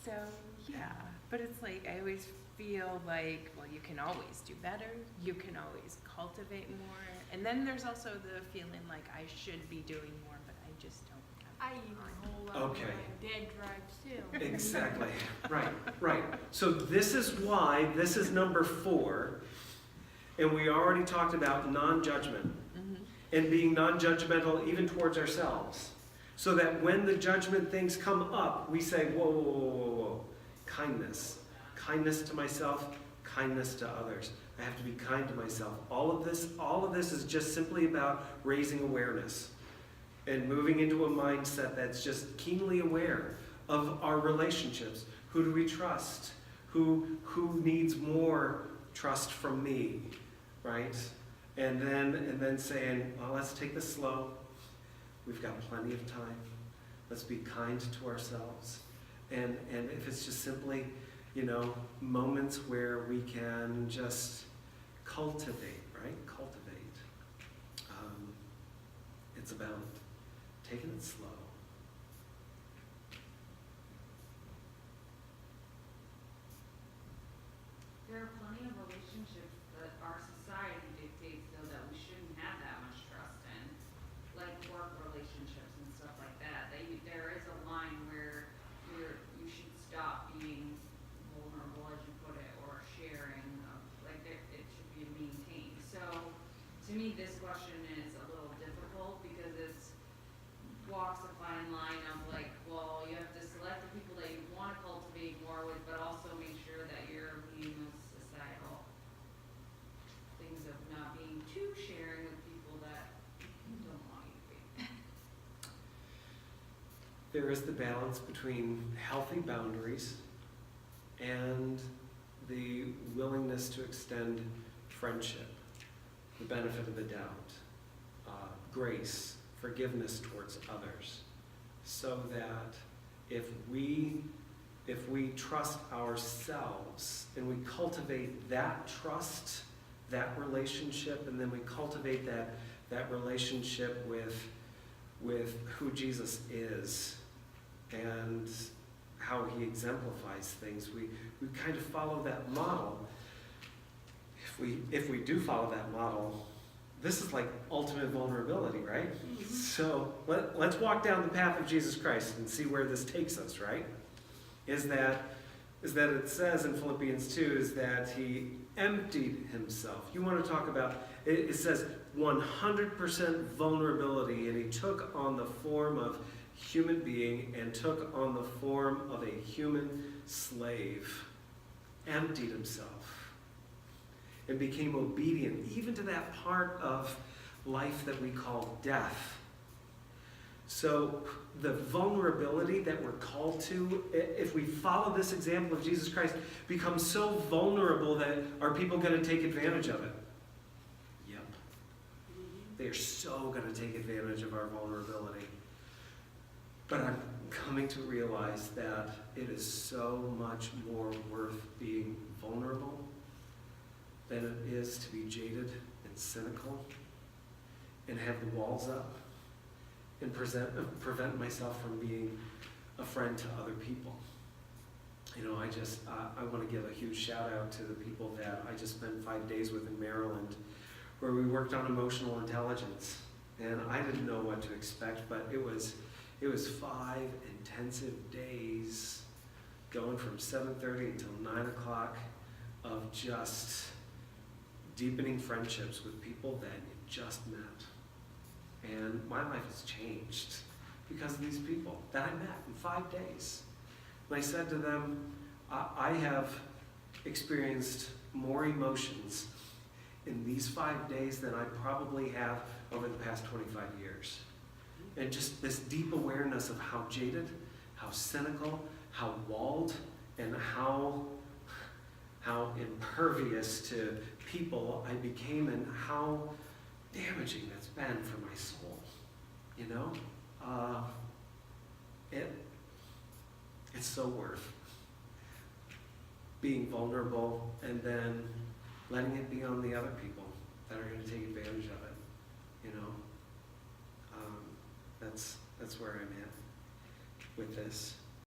So, yeah, but it's like, I always feel like, well, you can always do better, you can always cultivate more, and then there's also the feeling like I should be doing more, but I just don't have I eat time. a whole lot Okay. of my dead drives too. Exactly. Right. So this is why this is number 4. And we already talked about non-judgment and being non-judgmental even towards ourselves. So that when the judgment things come up, we say, whoa, whoa, whoa, whoa, whoa. Kindness. Kindness to myself, kindness to others. I have to be kind to myself. All of this is just simply about raising awareness and moving into a mindset that's just keenly aware of our relationships. Who do we trust? Who needs more trust from me, right? And then saying, well, let's take this slow. We've got plenty of time. Let's be kind to ourselves. And if it's just simply, moments where we can just cultivate, right? Cultivate. It's about taking it slow. There are plenty of relationships that our society dictates, though, that we shouldn't have that much trust in, like work relationships and stuff like that. There is a line where you should stop being vulnerable, as you put it, or sharing. It should be maintained. So, to me, this question is a little difficult because it's walks a fine line of well, you have to select the people that you want to cultivate more with, but also make sure that you're meeting those societal things of not being too sharing with people that don't want you to be. There is the balance between healthy boundaries and the willingness to extend friendship, the benefit of the doubt, grace, forgiveness towards others, so that if we trust ourselves and we cultivate that trust, that relationship, and then we cultivate that relationship with who Jesus is and how he exemplifies things, we kind of follow that model. If we do follow that model, this is like ultimate vulnerability, right? So let's walk down the path of Jesus Christ and see where this takes us, right? Is that it says in Philippians 2 is that he emptied himself. You want to talk about, it says 100% vulnerability, and he took on the form of human being and took on the form of a human slave, emptied himself, and became obedient even to that part of life that we call death. So the vulnerability that we're called to, if we follow this example of Jesus Christ, becomes so vulnerable that are people going to take advantage of it? Yep. They are so going to take advantage of our vulnerability. But I'm coming to realize that it is so much more worth being vulnerable than it is to be jaded and cynical and have the walls up and prevent myself from being a friend to other people. I want to give a huge shout out to the people that I just spent 5 days with in Maryland, where we worked on emotional intelligence. And I didn't know what to expect, but it was 5 intensive days going from 7:30 until 9 o'clock of just deepening friendships with people that you just met. And my life has changed because of these people that I met in 5 days. And I said to them, I have experienced more emotions in these 5 days than I probably have over the past 25 years. And just this deep awareness of how jaded, how cynical, how walled, and how impervious to people I became, and how damaging that's been for my soul. It's so worth being vulnerable and then letting it be on the other people that are going to take advantage of it. That's where I'm at with this.